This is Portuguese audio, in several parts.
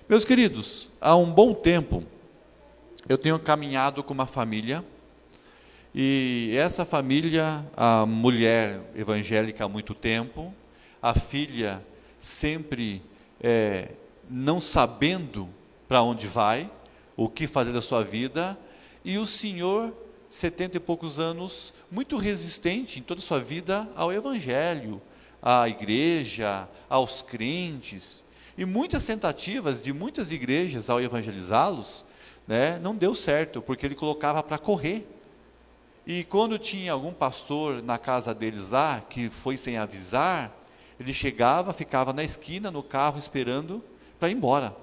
Meus queridos, há um bom tempo eu tenho caminhado com uma família, e essa família, a mulher evangélica há muito tempo, a filha sempre não sabendo para onde vai, o que fazer da sua vida, e o senhor, 70 e poucos anos, muito resistente em toda a sua vida ao evangelho, à igreja, aos crentes, e muitas tentativas de muitas igrejas ao evangelizá-los, né, não deu certo, porque ele colocava para correr. E quando tinha algum pastor na casa deles lá, que foi sem avisar, ele chegava, ficava na esquina, no carro, esperando para ir embora,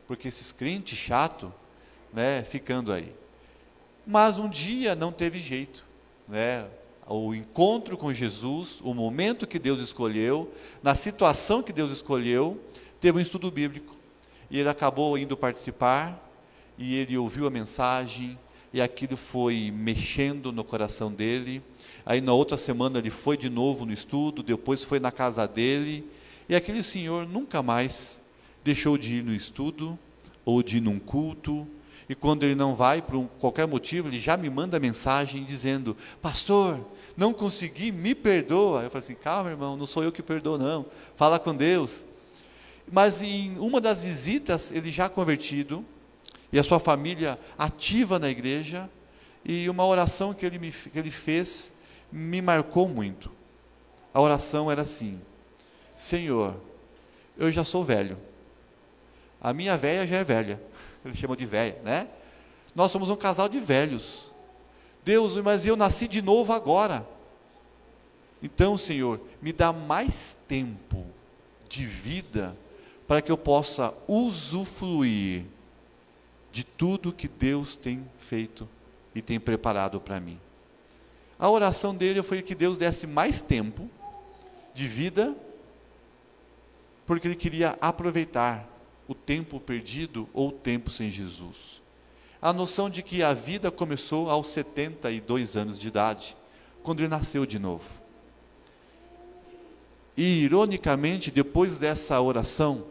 porque esses crentes chatos, né, ficando aí. Mas um dia não teve jeito, né? O encontro com Jesus, o momento que Deus escolheu, na situação que Deus escolheu, teve um estudo bíblico, e ele acabou indo participar, e ele ouviu a mensagem, e aquilo foi mexendo no coração dele. Aí na outra semana ele foi de novo no estudo, depois foi na casa dele, e aquele senhor nunca mais deixou de ir no estudo, ou de ir num culto, e quando ele não vai, por qualquer motivo, ele já me manda mensagem dizendo: pastor, não consegui, me perdoa. Eu falei assim: calma, irmão, não sou eu que perdoo não, fala com Deus. Mas em uma das visitas, ele já convertido, e a sua família ativa na igreja, e uma oração que ele fez me marcou muito. A oração era assim: Senhor, eu já sou velho, a minha velha já é velha, ele chama de velha, né? Nós somos um casal de velhos, Deus, mas eu nasci de novo agora. Então, Senhor, me dá mais tempo de vida, para que eu possa usufruir de tudo que Deus tem feito e tem preparado para mim. A oração dele foi que Deus desse mais tempo de vida, porque ele queria aproveitar o tempo perdido ou o tempo sem Jesus. A noção de que a vida começou aos 72 anos de idade, quando ele nasceu de novo. E ironicamente, depois dessa oração,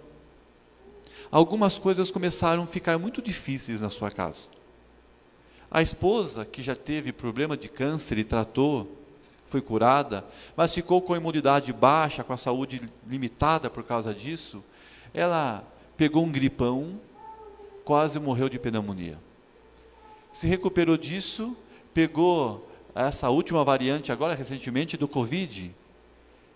algumas coisas começaram a ficar muito difíceis na sua casa. A esposa, que já teve problema de câncer e tratou, foi curada, mas ficou com a imunidade baixa, com a saúde limitada por causa disso, ela pegou um gripão, quase morreu de pneumonia. Se recuperou disso, pegou essa última variante agora recentemente do Covid,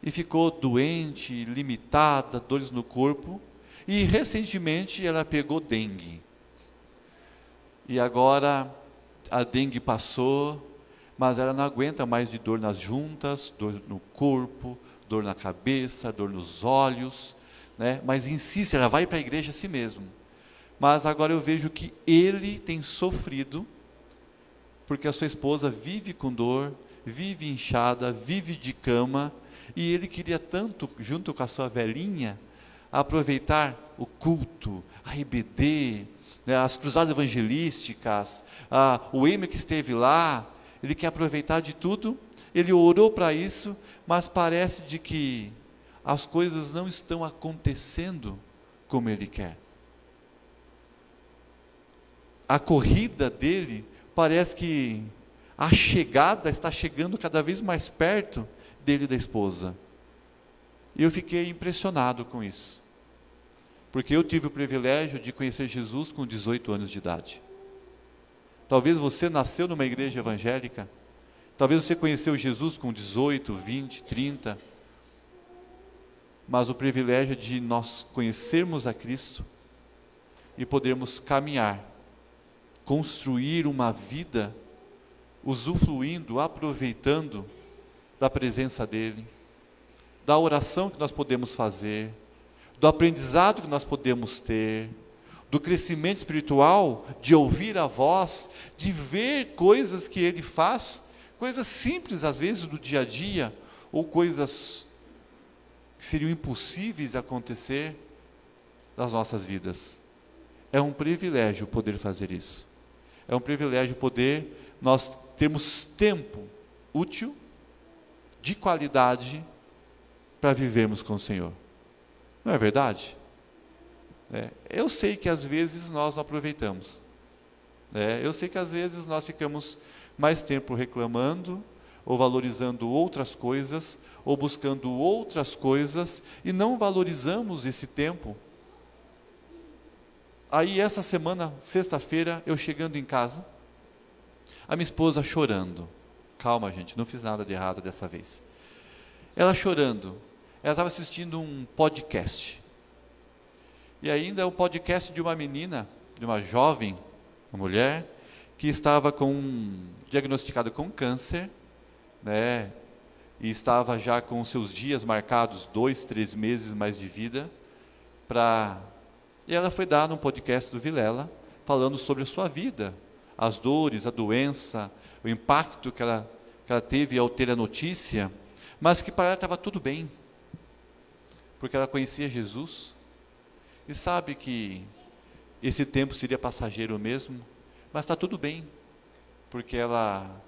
e ficou doente, limitada, dores no corpo, e recentemente ela pegou dengue. E agora a dengue passou, mas ela não aguenta mais de dor nas juntas, dor no corpo, dor na cabeça, dor nos olhos, né? Mas insiste, ela vai para a igreja assim mesmo. Mas agora eu vejo que ele tem sofrido, porque a sua esposa vive com dor, vive inchada, vive de cama, e ele queria tanto, junto com a sua velhinha, aproveitar o culto, a IBD, né, as cruzadas evangelísticas, o EMA que esteve lá. Ele quer aproveitar de tudo, ele orou para isso, mas parece de que as coisas não estão acontecendo como ele quer. A corrida dele, parece que a chegada está chegando cada vez mais perto dele e da esposa. E eu fiquei impressionado com isso, porque eu tive o privilégio de conhecer Jesus com 18 anos de idade. Talvez você nasceu numa igreja evangélica, talvez você conheceu Jesus com 18, 20, 30, mas o privilégio de nós conhecermos a Cristo e podermos caminhar, construir uma vida, usufruindo, aproveitando da presença dEle, da oração que nós podemos fazer, do aprendizado que nós podemos ter, do crescimento espiritual, de ouvir a voz, de ver coisas que Ele faz, coisas simples às vezes do dia a dia, ou coisas que seriam impossíveis de acontecer nas nossas vidas. É um privilégio poder fazer isso. É um privilégio poder nós termos tempo útil, de qualidade, para vivermos com o Senhor. Não é verdade? Eu sei que às vezes nós não aproveitamos. Eu sei que às vezes nós ficamos mais tempo reclamando, ou valorizando outras coisas, ou buscando outras coisas, e não valorizamos esse tempo. Aí essa semana, sexta-feira, eu chegando em casa, a minha esposa chorando. Calma, gente, não fiz nada de errado dessa vez. Ela chorando, ela estava assistindo um podcast. E ainda é um podcast de uma menina, de uma jovem, uma mulher, que estava diagnosticada com câncer, e estava já com seus dias marcados, 2, 3 meses mais de vida, e ela foi dar num podcast do Vilela, falando sobre a sua vida, as dores, a doença, o impacto que ela teve ao ter a notícia, mas que para ela estava tudo bem, porque ela conhecia Jesus, e sabe que esse tempo seria passageiro mesmo, mas está tudo bem, porque ela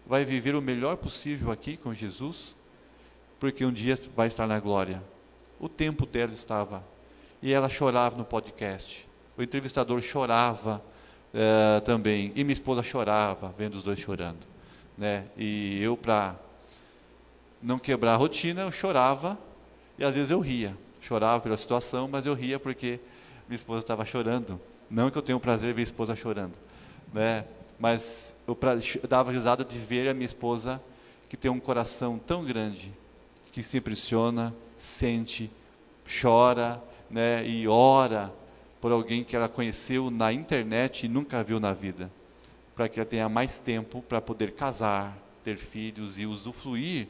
vai viver o melhor possível aqui com Jesus, porque um dia vai estar na glória. O tempo dela estava, e ela chorava no podcast, o entrevistador chorava também, e minha esposa chorava, vendo os dois chorando, e eu, para não quebrar a rotina, eu chorava, e às vezes eu ria, chorava pela situação, mas eu ria porque minha esposa estava chorando. Não que eu tenha o prazer de ver a esposa chorando, mas eu dava risada de ver a minha esposa, que tem um coração tão grande, que se impressiona, sente, chora, e ora por alguém que ela conheceu na internet e nunca viu na vida, para que ela tenha mais tempo para poder casar, ter filhos e usufruir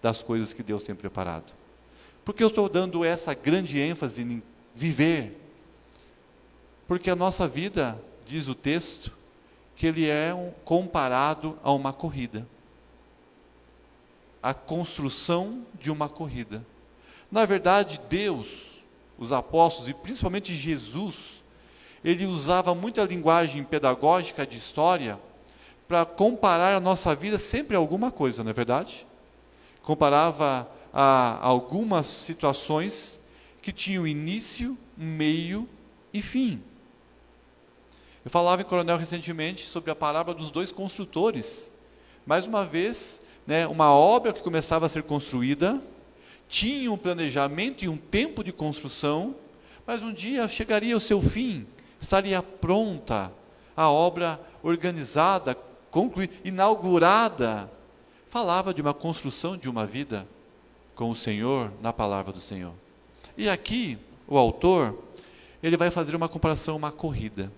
das coisas que Deus tem preparado. Porque eu estou dando essa grande ênfase em viver? Porque a nossa vida, diz o texto, que ele é comparado a uma corrida. A construção de uma corrida. Na verdade, Deus, os apóstolos e principalmente Jesus, ele usava muita linguagem pedagógica de história para comparar a nossa vida sempre a alguma coisa, não é verdade? Comparava a algumas situações que tinham início, meio e fim. Eu falava em Coronel recentemente sobre a parábola dos 2 construtores. Mais uma vez, uma obra que começava a ser construída, tinha um planejamento e um tempo de construção, mas um dia chegaria ao seu fim, estaria pronta a obra organizada, concluída, inaugurada. Falava de uma construção de uma vida com o Senhor, na palavra do Senhor. E aqui, o autor, ele vai fazer uma comparação, uma corrida.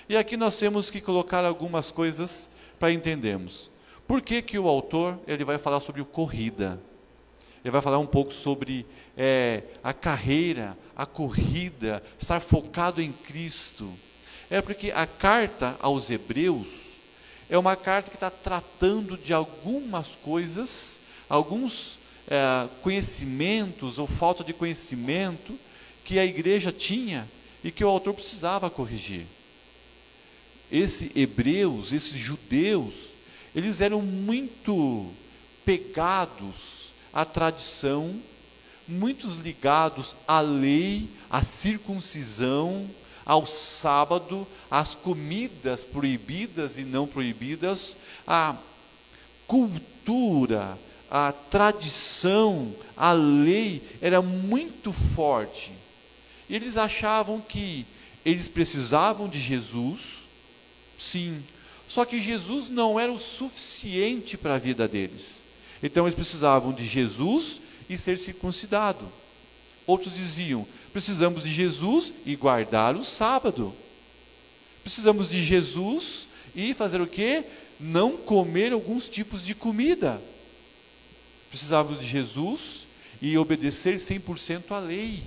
E aqui nós temos que colocar algumas coisas para entendermos. Por que que o autor, ele vai falar sobre corrida? Ele vai falar um pouco sobre a carreira, a corrida, estar focado em Cristo. Porque a carta aos Hebreus é uma carta que está tratando de algumas coisas, alguns conhecimentos ou falta de conhecimento que a igreja tinha e que o autor precisava corrigir. Esses hebreus, esses judeus, eles eram muito pegados à tradição, muitos ligados à lei, à circuncisão, ao sábado, às comidas proibidas e não proibidas, à cultura, a tradição, a lei era muito forte. E eles achavam que eles precisavam de Jesus, sim, só que Jesus não era o suficiente para a vida deles. Então eles precisavam de Jesus e ser circuncidado. Outros diziam, precisamos de Jesus e guardar o sábado. Precisamos de Jesus e fazer o quê? Não comer alguns tipos de comida. Precisamos de Jesus e obedecer 100% à lei.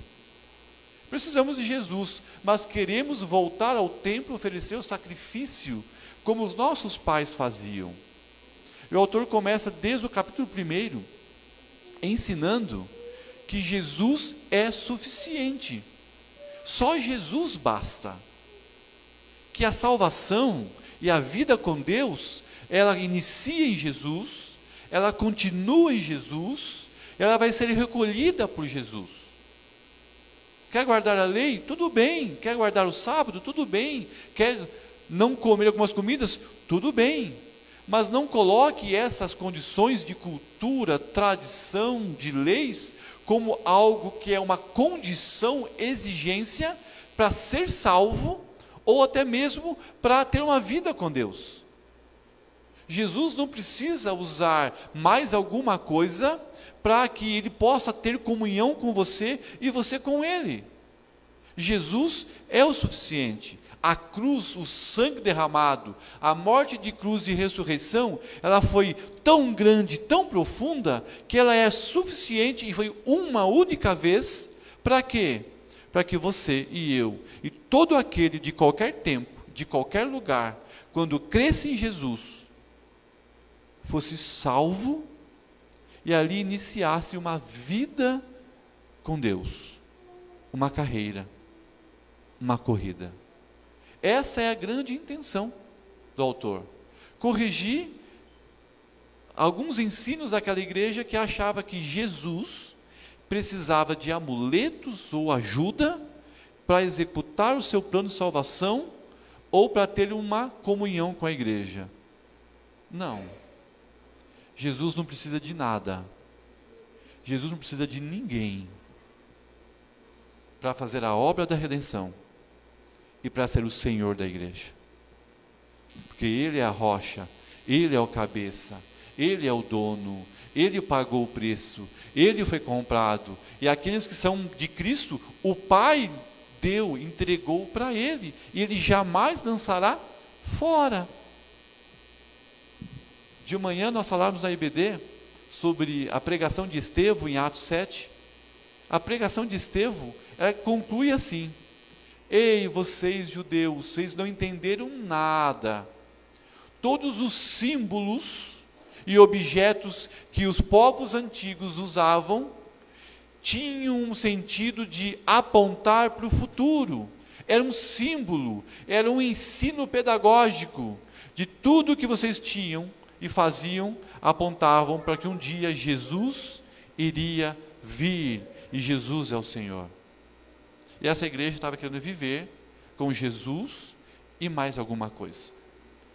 Precisamos de Jesus, mas queremos voltar ao templo, oferecer o sacrifício, como os nossos pais faziam. O autor começa desde o capítulo 1, ensinando que Jesus é suficiente. Só Jesus basta. Que a salvação e a vida com Deus, ela inicia em Jesus, ela continua em Jesus, ela vai ser recolhida por Jesus. Quer guardar a lei? Tudo bem. Quer guardar o sábado? Tudo bem. Quer não comer algumas comidas? Tudo bem. Mas não coloque essas condições de cultura, tradição, de leis, como algo que é uma condição, exigência para ser salvo, ou até mesmo para ter uma vida com Deus. Jesus não precisa usar mais alguma coisa para que Ele possa ter comunhão com você e você com Ele. Jesus é o suficiente. A cruz, o sangue derramado, a morte de cruz e ressurreição, ela foi tão grande, tão profunda, que ela é suficiente e foi uma única vez, para quê? Para que você e eu, e todo aquele de qualquer tempo, de qualquer lugar, quando cresce em Jesus, fosse salvo e ali iniciasse uma vida com Deus, uma carreira, uma corrida. Essa é a grande intenção do autor. Corrigir alguns ensinos daquela igreja que achava que Jesus precisava de amuletos ou ajuda para executar o seu plano de salvação ou para ter uma comunhão com a igreja. Não. Jesus não precisa de nada. Jesus não precisa de ninguém para fazer a obra da redenção e para ser o Senhor da igreja. Porque Ele é a rocha, Ele é o cabeça, Ele é o dono, Ele pagou o preço, Ele foi comprado. E aqueles que são de Cristo, o Pai deu, entregou para Ele, e Ele jamais lançará fora. De manhã nós falamos na IBD sobre a pregação de Estevão em Atos 7. A pregação de Estevão conclui assim: ei, vocês judeus, vocês não entenderam nada. Todos os símbolos e objetos que os povos antigos usavam tinham um sentido de apontar para o futuro. Era um símbolo, era um ensino pedagógico de tudo que vocês tinham e faziam, apontavam para que um dia Jesus iria vir, e Jesus é o Senhor. E essa igreja estava querendo viver com Jesus e mais alguma coisa.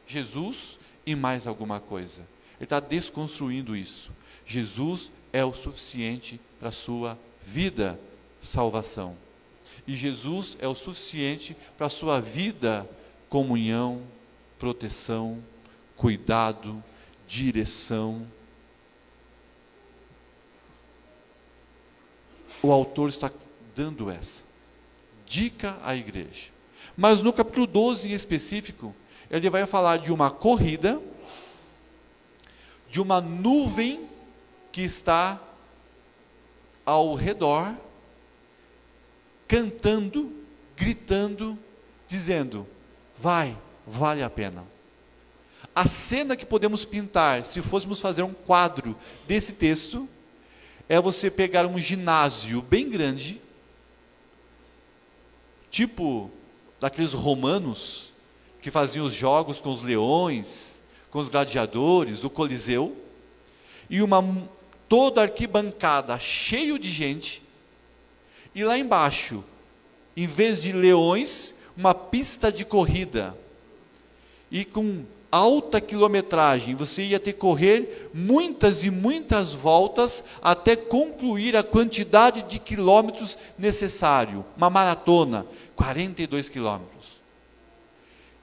Jesus e mais alguma coisa. Ele está desconstruindo isso. Jesus é o suficiente para a sua vida, salvação. E Jesus é o suficiente para a sua vida, comunhão, proteção, cuidado, direção. O autor está dando essa dica à igreja. Mas no capítulo 12 em específico, ele vai falar de uma corrida, de uma nuvem que está ao redor, cantando, gritando, dizendo: vai, vale a pena. A cena que podemos pintar, se fôssemos fazer um quadro desse texto, é você pegar um ginásio bem grande, tipo daqueles romanos que faziam os jogos com os leões, com os gladiadores, o Coliseu, e toda a arquibancada cheio de gente, e lá embaixo, em vez de leões, uma pista de corrida, e com alta quilometragem, você ia ter que correr muitas e muitas voltas até concluir a quantidade de quilômetros necessário, uma maratona, 42 quilômetros.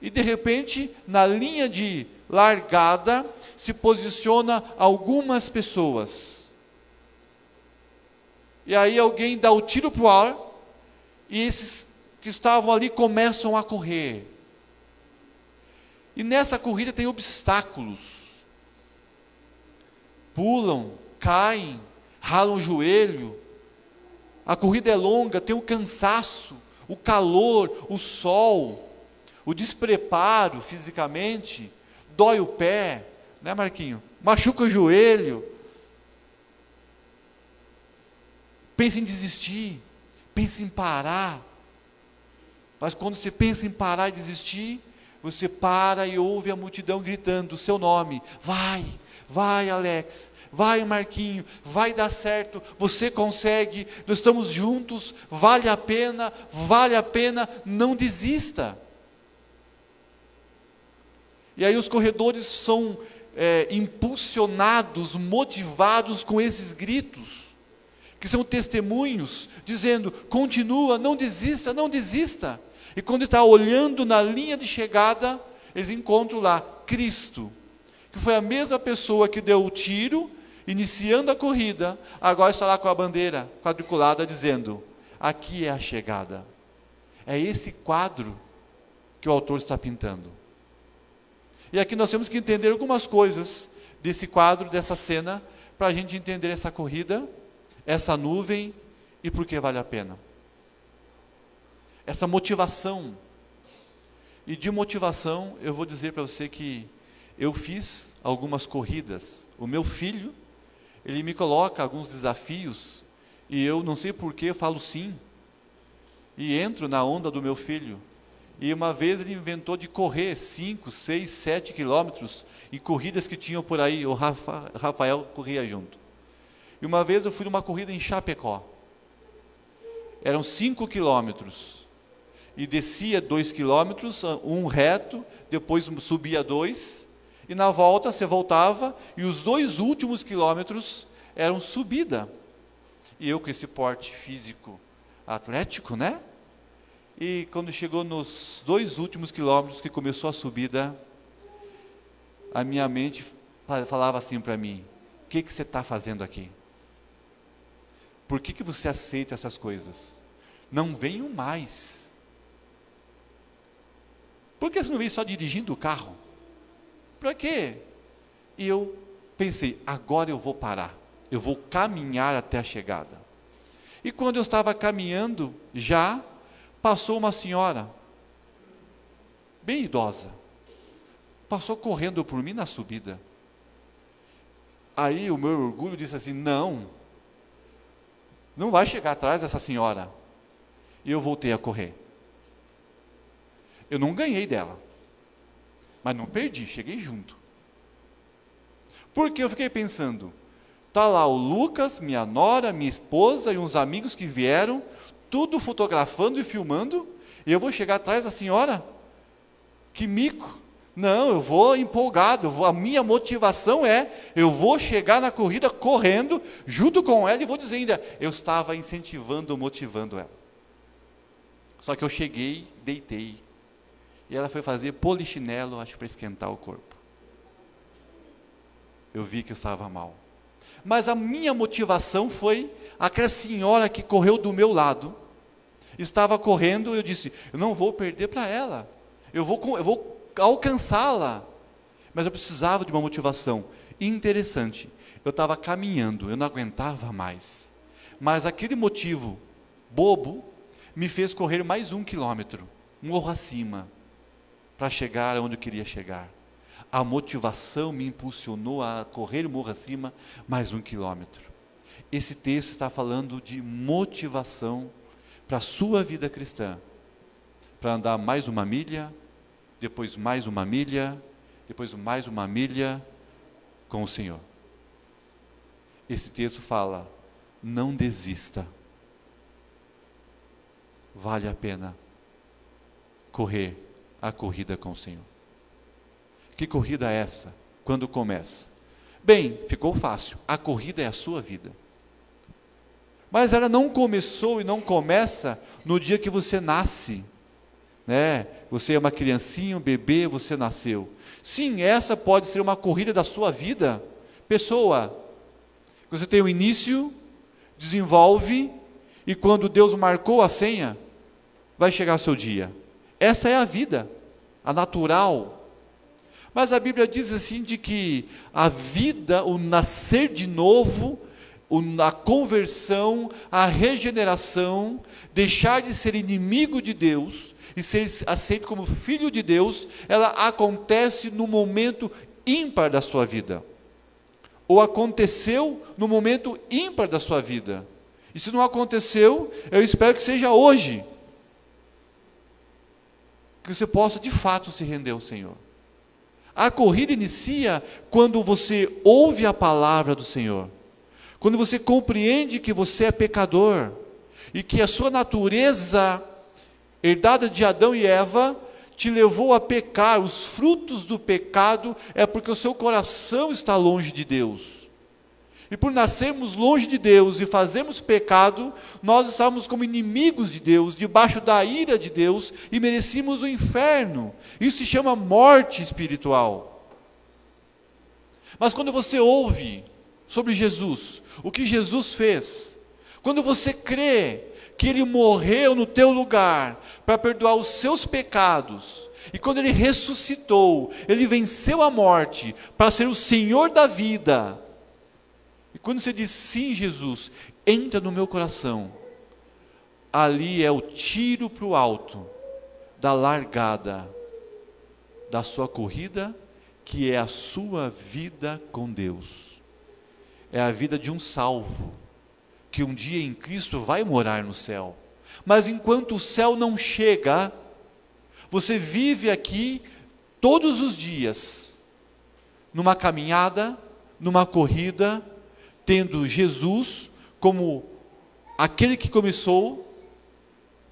E de repente, na linha de largada, se posiciona algumas pessoas. E aí alguém dá o tiro para o ar, e esses que estavam ali começam a correr. E nessa corrida tem obstáculos. Pulam, caem, ralam o joelho. A corrida é longa, tem o cansaço, o calor, o sol, o despreparo fisicamente, dói o pé, né, Marquinho? Machuca o joelho. Pensa em desistir, pensa em parar. Mas quando você pensa em parar e desistir, você para e ouve a multidão gritando o seu nome: vai, vai Alex, vai Marquinho, vai dar certo, você consegue, nós estamos juntos, vale a pena, não desista. E aí os corredores são impulsionados, motivados com esses gritos, que são testemunhos, dizendo, continua, não desista, não desista. E quando está olhando na linha de chegada, eles encontram lá Cristo, que foi a mesma pessoa que deu o tiro, iniciando a corrida, agora está lá com a bandeira quadriculada, dizendo, aqui é a chegada. É esse quadro que o autor está pintando. E aqui nós temos que entender algumas coisas desse quadro, dessa cena, para a gente entender essa corrida, essa nuvem e por que vale a pena. Essa motivação. E de motivação, eu vou dizer para você que eu fiz algumas corridas. O meu filho, ele me coloca alguns desafios e eu não sei por que eu falo sim. E entro na onda do meu filho. E uma vez ele inventou de correr 5, 6, 7 quilômetros em corridas que tinham por aí. O Rafael corria junto. E uma vez eu fui numa corrida em Chapecó. Eram 5 quilômetros. E descia 2 quilômetros, um reto, depois subia 2. E na volta você voltava e os 2 últimos quilômetros eram subida. E eu com esse porte físico atlético, né? E quando chegou nos 2 últimos quilômetros que começou a subida, a minha mente falava assim para mim, o que você está fazendo aqui? Por que você aceita essas coisas? Não venham mais. Por que você não veio só dirigindo o carro? Para quê? E eu pensei, agora eu vou parar. Eu vou caminhar até a chegada. E quando eu estava caminhando, já passou uma senhora, bem idosa, passou correndo por mim na subida. Aí o meu orgulho disse assim, não vai chegar atrás dessa senhora. E eu voltei a correr. Eu não ganhei dela, mas não perdi, cheguei junto. Porque eu fiquei pensando, está lá o Lucas, minha nora, minha esposa e uns amigos que vieram, tudo fotografando e filmando, e eu vou chegar atrás da senhora? Que mico! Não, eu vou empolgado, a minha motivação é, eu vou chegar na corrida correndo, junto com ela, e vou dizer ainda, eu estava incentivando, motivando ela. Só que eu cheguei, deitei, e ela foi fazer polichinelo, acho que para esquentar o corpo. Eu vi que eu estava mal. Mas a minha motivação foi, aquela senhora que correu do meu lado, estava correndo, eu disse, eu não vou perder para ela, eu vou alcançá-la, mas eu precisava de uma motivação. Interessante, eu estava caminhando, eu não aguentava mais, mas aquele motivo bobo, me fez correr mais 1 quilômetro, morro acima, para chegar onde eu queria chegar. A motivação me impulsionou a correr morro acima, mais 1 quilômetro. Esse texto está falando de motivação para a sua vida cristã, para andar mais 1 milha, depois mais 1 milha, depois mais 1 milha com o Senhor. Esse texto fala, não desista. Vale a pena correr a corrida com o Senhor. Que corrida é essa? Quando começa? Bem, ficou fácil, a corrida é a sua vida. Mas ela não começou e não começa no dia que você nasce, né? Você é uma criancinha, um bebê, você nasceu. Sim, essa pode ser uma corrida da sua vida. Pessoa, você tem o início, desenvolve, e quando Deus marcou a senha, vai chegar o seu dia. Essa é a vida, a natural. Mas a Bíblia diz assim, de que a vida, o nascer de novo, a conversão, a regeneração, deixar de ser inimigo de Deus e ser aceito como filho de Deus, ela acontece no momento ímpar da sua vida. Ou aconteceu no momento ímpar da sua vida. E se não aconteceu, eu espero que seja hoje. Que você possa de fato se render ao Senhor. A corrida inicia quando você ouve a palavra do Senhor, quando você compreende que você é pecador e que a sua natureza, herdada de Adão e Eva, te levou a pecar. Os frutos do pecado é porque o seu coração está longe de Deus. E por nascermos longe de Deus e fazermos pecado, nós estávamos como inimigos de Deus, debaixo da ira de Deus, e merecíamos o inferno. Isso se chama morte espiritual. Mas quando você ouve sobre Jesus, o que Jesus fez, quando você crê que Ele morreu no teu lugar para perdoar os seus pecados, e quando Ele ressuscitou, Ele venceu a morte para ser o Senhor da vida, e quando você diz, sim Jesus, entra no meu coração, ali é o tiro para o alto, da largada, da sua corrida, que é a sua vida com Deus. É a vida de um salvo, que um dia em Cristo vai morar no céu. Mas enquanto o céu não chega, você vive aqui todos os dias, numa caminhada, numa corrida, tendo Jesus como aquele que começou,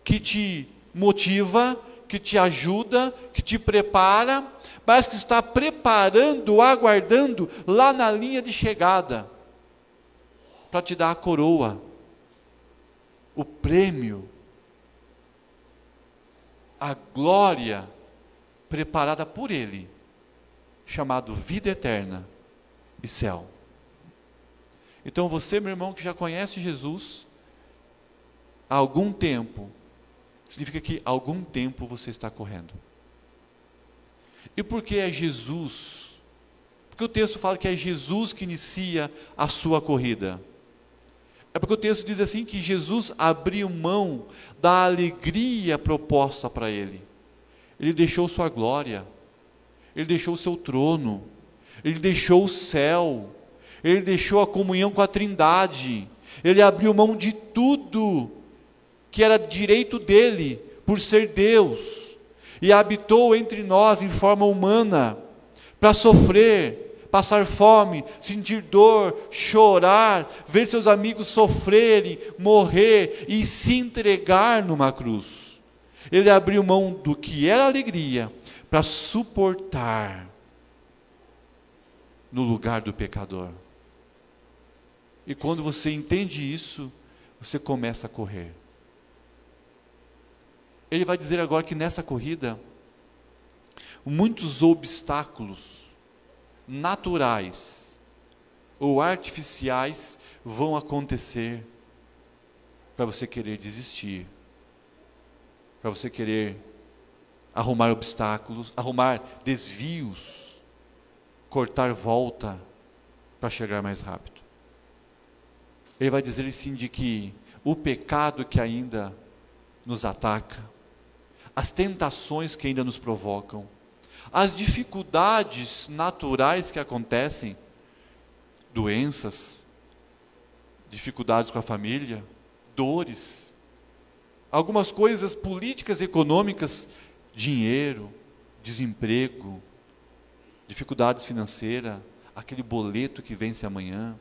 que te motiva, que te ajuda, que te prepara, mas que está preparando, aguardando lá na linha de chegada, para te dar a coroa, o prêmio, a glória preparada por Ele, chamado vida eterna e céu. Então você, meu irmão, que já conhece Jesus há algum tempo, significa que há algum tempo você está correndo. E por que é Jesus? Porque o texto fala que é Jesus que inicia a sua corrida. É porque o texto diz assim que Jesus abriu mão da alegria proposta para Ele. Ele deixou sua glória, Ele deixou o seu trono, Ele deixou o céu, Ele deixou a comunhão com a Trindade, Ele abriu mão de tudo que era direito dEle, por ser Deus, e habitou entre nós em forma humana, para sofrer, passar fome, sentir dor, chorar, ver seus amigos sofrerem, morrer e se entregar numa cruz. Ele abriu mão do que era alegria, para suportar no lugar do pecador. E quando você entende isso, você começa a correr. Ele vai dizer agora que nessa corrida, muitos obstáculos naturais ou artificiais vão acontecer para você querer desistir, para você querer arrumar obstáculos, arrumar desvios, cortar volta para chegar mais rápido. Ele vai dizer assim de que o pecado que ainda nos ataca, as tentações que ainda nos provocam, as dificuldades naturais que acontecem, doenças, dificuldades com a família, dores, algumas coisas políticas e econômicas, dinheiro, desemprego, dificuldades financeiras, aquele boleto que vence amanhã,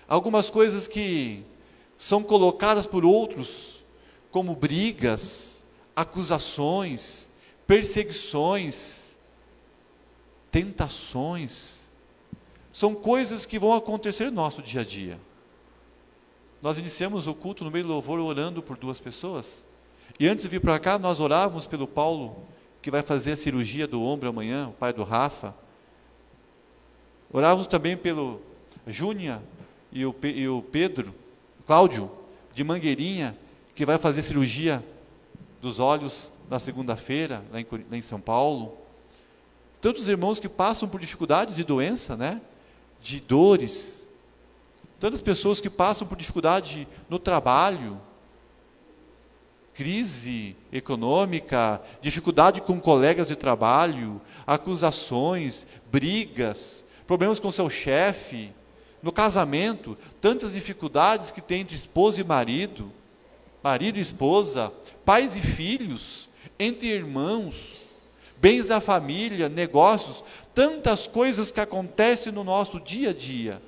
algumas coisas que são colocadas por outros, como brigas, acusações, perseguições, tentações, são coisas que vão acontecer no nosso dia a dia. Nós iniciamos o culto no meio do louvor orando por 2 pessoas, e antes de vir para cá nós orávamos pelo Paulo, que vai fazer a cirurgia do ombro amanhã, o pai do Rafa. Orávamos também pelo Júnia e o Pedro, Cláudio, de Mangueirinha, que vai fazer cirurgia dos olhos na segunda-feira, lá em São Paulo. Tantos irmãos que passam por dificuldades de doença, né? De dores. Tantas pessoas que passam por dificuldade no trabalho, crise econômica, dificuldade com colegas de trabalho, acusações, brigas, problemas com seu chefe, no casamento, tantas dificuldades que tem entre esposa e marido e esposa, pais e filhos, entre irmãos, bens da família, negócios, tantas coisas que acontecem no nosso dia a dia,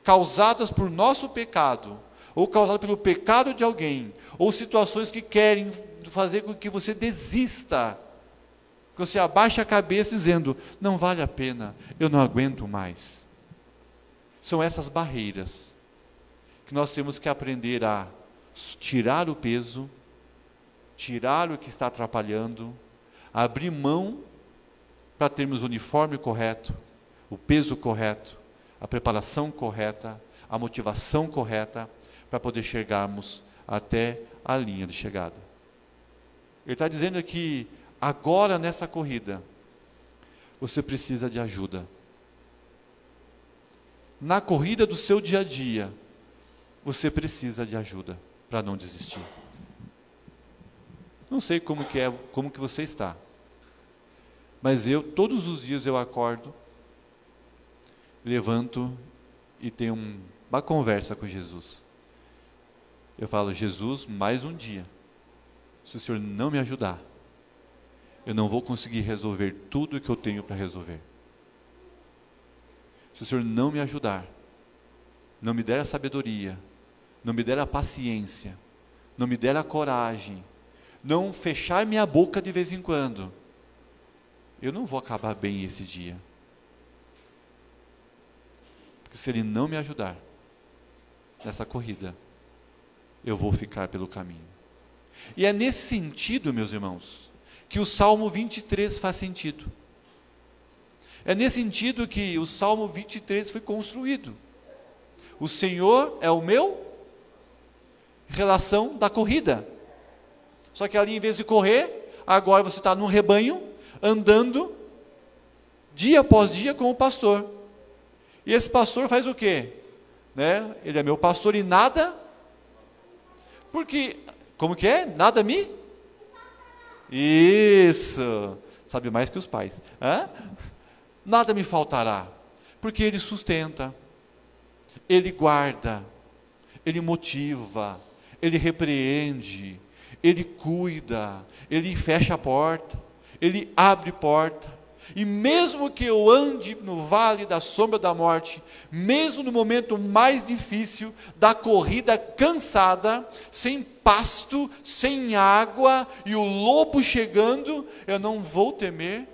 causadas por nosso pecado, ou causadas pelo pecado de alguém, ou situações que querem fazer com que você desista, que você abaixe a cabeça dizendo, não vale a pena, eu não aguento mais. São essas barreiras que nós temos que aprender a tirar o peso, tirar o que está atrapalhando, abrir mão para termos o uniforme correto, o peso correto, a preparação correta, a motivação correta, para poder chegarmos até a linha de chegada. Ele está dizendo que agora nessa corrida, você precisa de ajuda. Na corrida do seu dia a dia, você precisa de ajuda para não desistir. Não sei como que você está, mas todos os dias eu acordo, levanto e tenho uma conversa com Jesus. Eu falo, Jesus, mais um dia, se o Senhor não me ajudar, eu não vou conseguir resolver tudo o que eu tenho para resolver. Se o Senhor não me ajudar, não me der a sabedoria, não me der a paciência, não me der a coragem, não fechar minha boca de vez em quando, eu não vou acabar bem esse dia. Porque se Ele não me ajudar nessa corrida, eu vou ficar pelo caminho. E é nesse sentido, meus irmãos, que o Salmo 23 faz sentido. É nesse sentido que o Salmo 23 foi construído. O Senhor é o meu relação da corrida. Só que ali, em vez de correr, agora você está num rebanho, andando, dia após dia, com o pastor. E esse pastor faz o quê? Né? Ele é meu pastor e nada, porque, como que é? Nada me? Isso, sabe mais que os pais. Hã? Nada me faltará, porque Ele sustenta, Ele guarda, Ele motiva, Ele repreende, Ele cuida, Ele fecha a porta, Ele abre porta. E mesmo que eu ande no vale da sombra da morte, mesmo no momento mais difícil da corrida cansada, sem pasto, sem água e o lobo chegando, eu não vou temer,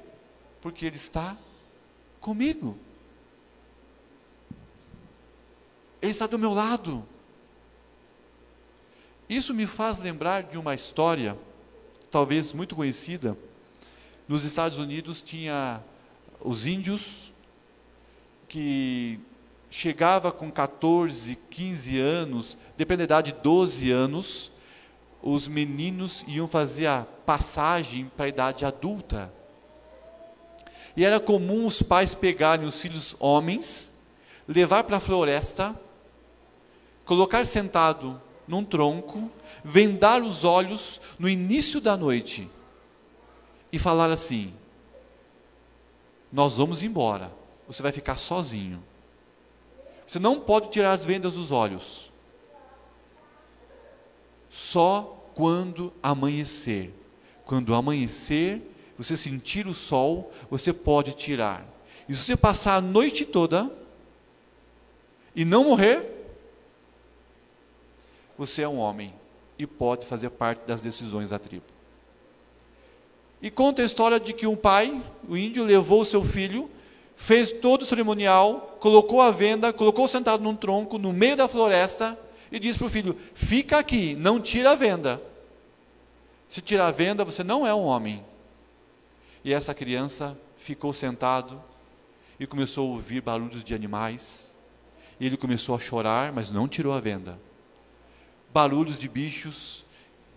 porque Ele está comigo. Ele está do meu lado. Isso me faz lembrar de uma história, talvez muito conhecida. Nos Estados Unidos tinha os índios que chegava com 14, 15 anos, dependendo da idade, 12 anos, os meninos iam fazer a passagem para a idade adulta. E era comum os pais pegarem os filhos homens, levar para a floresta, colocar sentado num tronco, vendar os olhos no início da noite e falar assim: nós vamos embora, você vai ficar sozinho. Você não pode tirar as vendas dos olhos. Só quando amanhecer. Quando amanhecer, você sentir o sol, você pode tirar. E se você passar a noite toda e não morrer, você é um homem e pode fazer parte das decisões da tribo. E conta a história de que um pai, o índio, levou o seu filho, fez todo o cerimonial, colocou a venda, colocou sentado num tronco, no meio da floresta, e disse para o filho: fica aqui, não tira a venda. Se tirar a venda, você não é um homem. E essa criança ficou sentado e começou a ouvir barulhos de animais. E ele começou a chorar, mas não tirou a venda. Barulhos de bichos,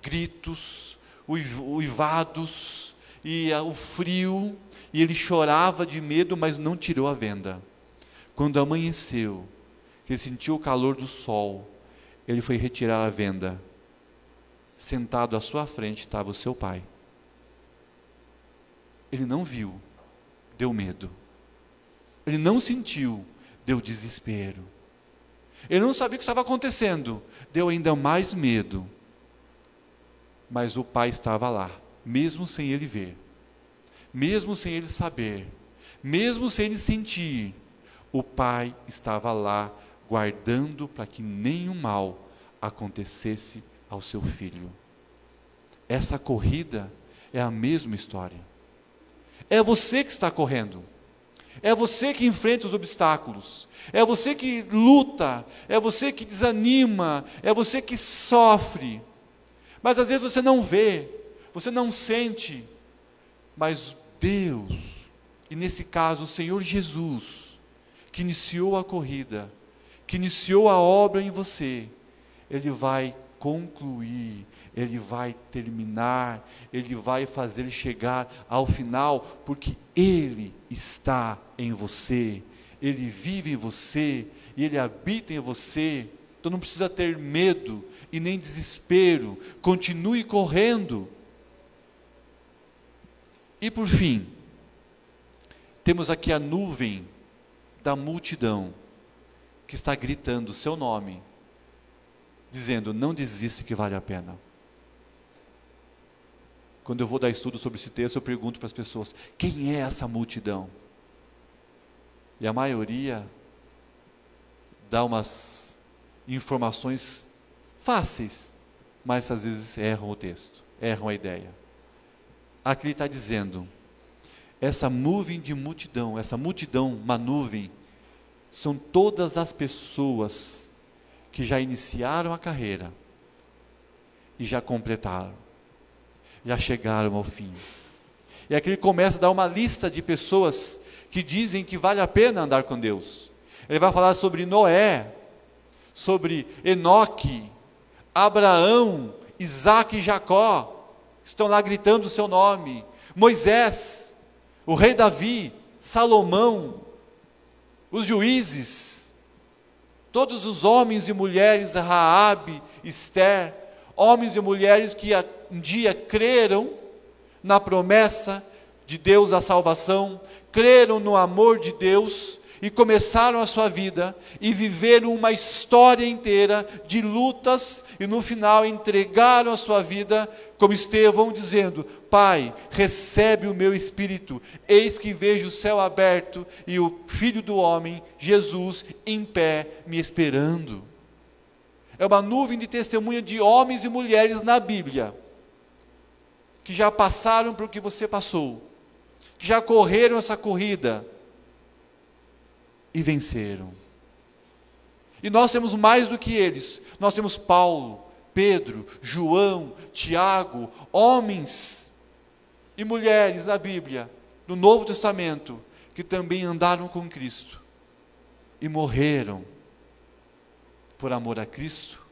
gritos, uivados, e o frio, e ele chorava de medo, mas não tirou a venda. Quando amanheceu, ele sentiu o calor do sol, ele foi retirar a venda. Sentado à sua frente estava o seu pai. Ele não viu, deu medo. Ele não sentiu, deu desespero. Ele não sabia o que estava acontecendo, deu ainda mais medo. Mas o pai estava lá, mesmo sem ele ver. mesmo sem ele saber, mesmo sem ele sentir, o pai estava lá guardando para que nenhum mal acontecesse ao seu filho. Essa corrida é a mesma história. É você que está correndo. É você que enfrenta os obstáculos. É você que luta. É você que desanima. É você que sofre. Mas às vezes você não vê, você não sente. Mas Deus, e nesse caso o Senhor Jesus, que iniciou a corrida, que iniciou a obra em você, Ele vai concluir, Ele vai terminar, Ele vai fazer chegar ao final, porque Ele está em você, Ele vive em você, e Ele habita em você. Então não precisa ter medo e nem desespero, continue correndo. E por fim, temos aqui a nuvem da multidão, que está gritando o seu nome, dizendo: não desista, que vale a pena. Quando eu vou dar estudo sobre esse texto, eu pergunto para as pessoas: quem é essa multidão? E a maioria dá umas informações fáceis, mas às vezes erram o texto, erram a ideia. Aqui ele está dizendo, essa nuvem de multidão, essa multidão, uma nuvem, são todas as pessoas que já iniciaram a carreira e já completaram, já chegaram ao fim. E aqui ele começa a dar uma lista de pessoas que dizem que vale a pena andar com Deus. Ele vai falar sobre Noé, sobre Enoque, Abraão, Isaac e Jacó, estão lá gritando o seu nome, Moisés, o rei Davi, Salomão, os juízes, todos os homens e mulheres, Raabe, Esther, homens e mulheres que um dia creram na promessa de Deus da salvação, creram no amor de Deus e começaram a sua vida e viveram uma história inteira de lutas e no final entregaram a sua vida, como Estevão dizendo: Pai, recebe o meu espírito, eis que vejo o céu aberto e o Filho do homem, Jesus, em pé, me esperando. É uma nuvem de testemunha de homens e mulheres na Bíblia, que já passaram por o que você passou, que já correram essa corrida, e venceram. E nós temos mais do que eles. Nós temos Paulo, Pedro, João, Tiago, homens e mulheres na Bíblia, no Novo Testamento, que também andaram com Cristo e morreram por amor a Cristo.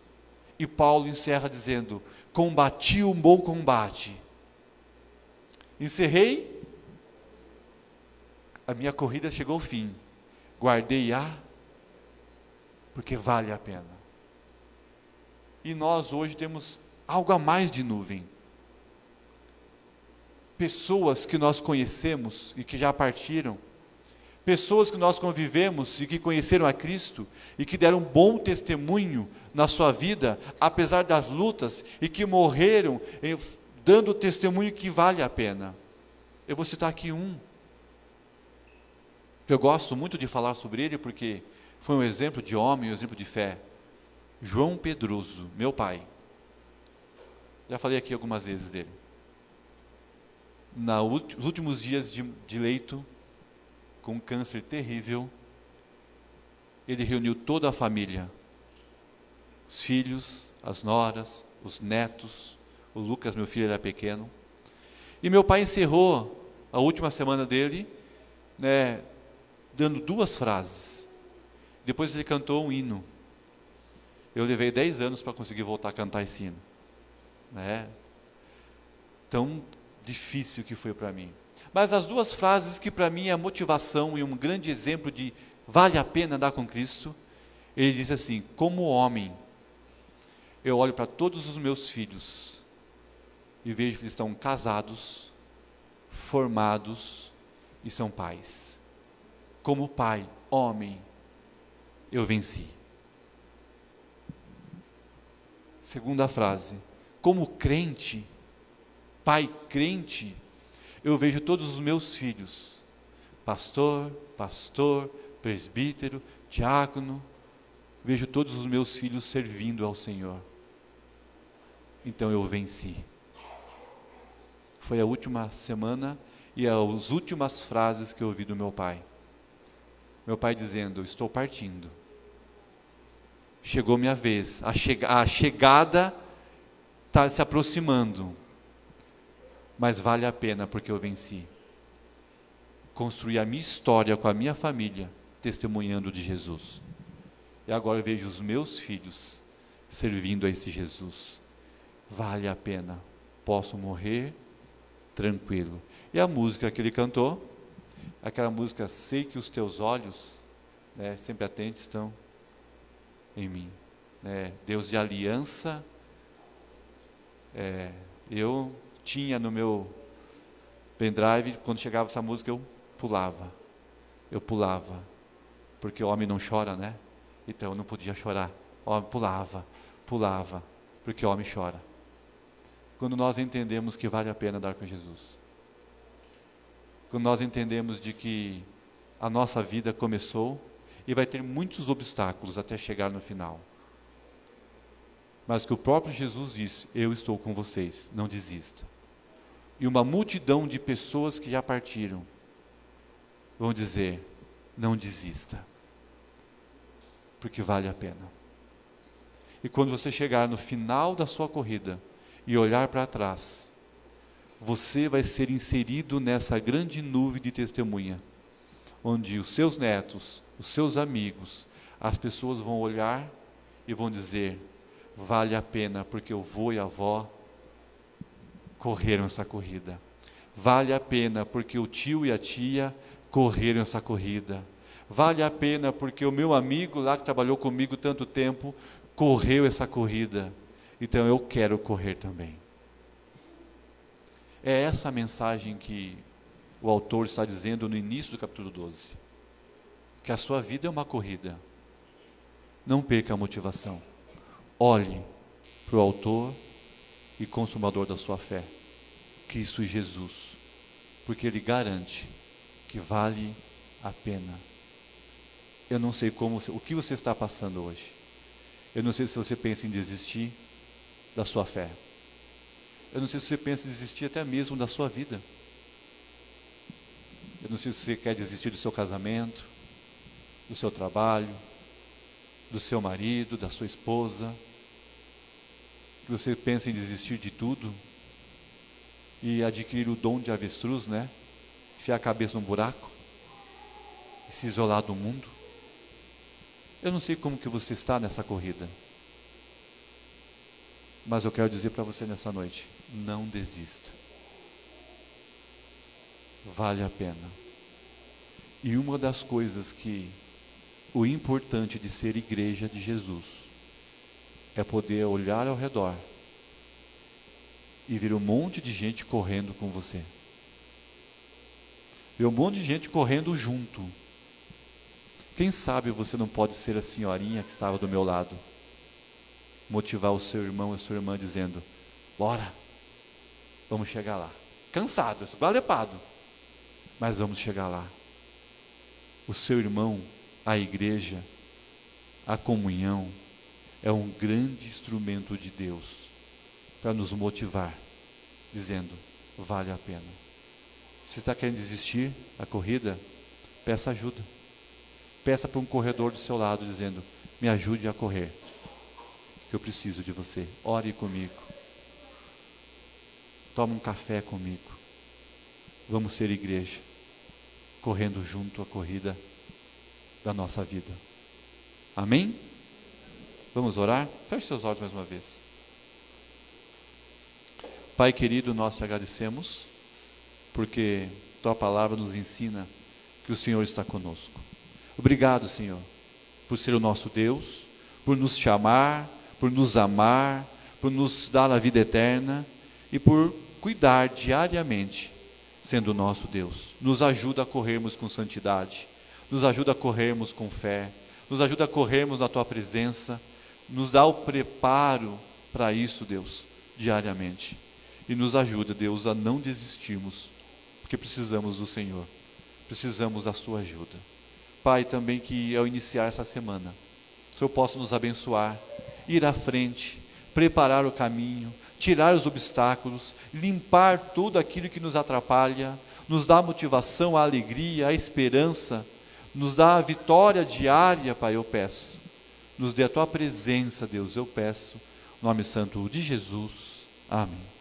E Paulo encerra dizendo: combati o bom combate, encerrei, a minha corrida chegou ao fim, guardei-a, porque vale a pena. E nós hoje temos algo a mais de nuvem. Pessoas que nós conhecemos e que já partiram, pessoas que nós convivemos e que conheceram a Cristo e que deram um bom testemunho na sua vida, apesar das lutas, e que morreram dando testemunho que vale a pena. Eu vou citar aqui um. Eu gosto muito de falar sobre ele porque foi um exemplo de homem, um exemplo de fé. João Pedroso, meu pai. Já falei aqui algumas vezes dele. Nos últimos dias de leito, com um câncer terrível, ele reuniu toda a família, os filhos, as noras, os netos, o Lucas, meu filho, era pequeno, e meu pai encerrou a última semana dele, dando 2 frases. Depois ele cantou um hino. Eu levei 10 anos para conseguir voltar a cantar esse hino, tão difícil que foi para mim. Mas as 2 frases que para mim é a motivação e um grande exemplo de vale a pena andar com Cristo, ele diz assim: como homem, eu olho para todos os meus filhos e vejo que eles estão casados, formados e são pais. Como pai, homem, eu venci. Segunda frase: como crente, pai crente, Eu vejo todos os meus filhos, pastor, presbítero, diácono, vejo todos os meus filhos servindo ao Senhor. Então eu venci. Foi a última semana e as últimas frases que eu ouvi do meu pai. Meu pai dizendo: estou partindo. Chegou minha vez. A chegada está se aproximando. Mas vale a pena porque eu venci. Construí a minha história com a minha família, testemunhando de Jesus. E agora eu vejo os meus filhos servindo a esse Jesus. Vale a pena. Posso morrer tranquilo. E a música que ele cantou, aquela música, sei que os teus olhos, né, sempre atentos estão em mim. Deus de aliança, eu tinha no meu pendrive, quando chegava essa música eu pulava, porque o homem não chora, né? Então eu não podia chorar, pulava, porque o homem chora. Quando nós entendemos que vale a pena andar com Jesus, quando nós entendemos de que a nossa vida começou e vai ter muitos obstáculos até chegar no final, mas que o próprio Jesus disse: eu estou com vocês, não desista. E uma multidão de pessoas que já partiram vão dizer: não desista, porque vale a pena. E quando você chegar no final da sua corrida e olhar para trás, você vai ser inserido nessa grande nuvem de testemunha, onde os seus netos, os seus amigos, as pessoas vão olhar e vão dizer: vale a pena, porque o vô e a avó correram essa corrida. Vale a pena, porque o tio e a tia correram essa corrida. Vale a pena, porque o meu amigo lá que trabalhou comigo tanto tempo correu essa corrida. Então eu quero correr também. É essa a mensagem que o autor está dizendo no início do capítulo 12. Que a sua vida é uma corrida. Não perca a motivação. Olhe para o autor e consumador da sua fé, Cristo Jesus, porque Ele garante que vale a pena. Eu não sei o que você está passando hoje. Eu não sei se você pensa em desistir da sua fé. Eu não sei se você pensa em desistir até mesmo da sua vida. Eu não sei se você quer desistir do seu casamento, do seu trabalho, do seu marido, da sua esposa. Que você pensa em desistir de tudo e adquirir o dom de avestruz, né? Enfiar a cabeça num buraco e se isolar do mundo. Eu não sei como que você está nessa corrida, mas eu quero dizer para você nessa noite: não desista. Vale a pena. E uma das coisas que o importante de ser igreja de Jesus é poder olhar ao redor e ver um monte de gente correndo com você. Ver um monte de gente correndo junto. Quem sabe você não pode ser a senhorinha que estava do meu lado, motivar o seu irmão e a sua irmã dizendo: bora, vamos chegar lá. Cansado, esgualepado, mas vamos chegar lá. O seu irmão, a igreja, a comunhão, é um grande instrumento de Deus para nos motivar, dizendo: vale a pena. Se está querendo desistir da corrida, peça ajuda. Peça para um corredor do seu lado, dizendo: me ajude a correr, que eu preciso de você. Ore comigo. Toma um café comigo. Vamos ser igreja, correndo junto a corrida da nossa vida. Amém? Vamos orar? Feche seus olhos mais uma vez. Pai querido, nós te agradecemos, porque tua palavra nos ensina que o Senhor está conosco. Obrigado, Senhor, por ser o nosso Deus, por nos chamar, por nos amar, por nos dar a vida eterna e por cuidar diariamente, sendo o nosso Deus. Nos ajuda a corrermos com santidade, nos ajuda a corrermos com fé, nos ajuda a corrermos na tua presença, nos dá o preparo para isso, Deus, diariamente. E nos ajuda, Deus, a não desistirmos porque precisamos do Senhor, precisamos da sua ajuda. Pai, também que ao iniciar essa semana, o Senhor possa nos abençoar, ir à frente, preparar o caminho, tirar os obstáculos, limpar tudo aquilo que nos atrapalha, nos dá a motivação, a alegria, a esperança, nos dá a vitória diária, Pai, eu peço. Nos dê a tua presença, Deus, eu peço. Em nome santo de Jesus. Amém.